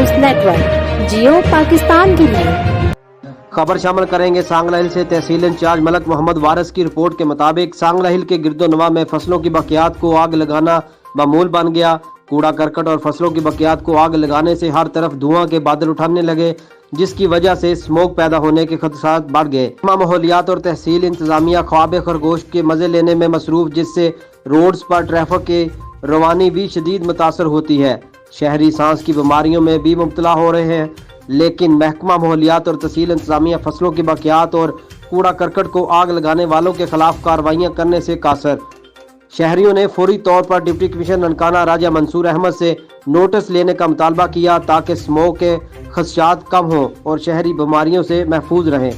News network, जियो पाकिस्तान के लिए। खबर शामिल करेंगे सांगला हिल से। तहसील इंचार्ज मलक मोहम्मद वारिस की रिपोर्ट के मुताबिक सांगला हिल के गिरदोनवा में फसलों की बकियात को आग लगाना मामूल बन गया। कूड़ा करकट और फसलों की बकियात को आग लगाने से हर तरफ धुआं के बादल उठाने लगे, जिसकी वजह से स्मोक पैदा होने के खदशात बढ़ गए। माहौलियात और तहसील इंतजामिया ख्वाब खरगोश के मजे लेने में मसरूफ, जिससे रोड्स पर ट्रैफिक की रवानी भी शदीद मुतासर होती है। शहरी सांस की बीमारियों में भी मुब्तला हो रहे हैं, लेकिन महकमा माहौलियात और तहसील इंतजामिया फसलों की बकियात और कूड़ा करकट को आग लगाने वालों के खिलाफ कार्रवाइयाँ करने से कासर। शहरियों ने फौरी तौर पर डिप्टी कमिश्नर ननकाना राजा मंसूर अहमद से नोटिस लेने का मुतालबा किया ताकि स्मोक के खदशात कम हों और शहरी बीमारियों से महफूज रहें।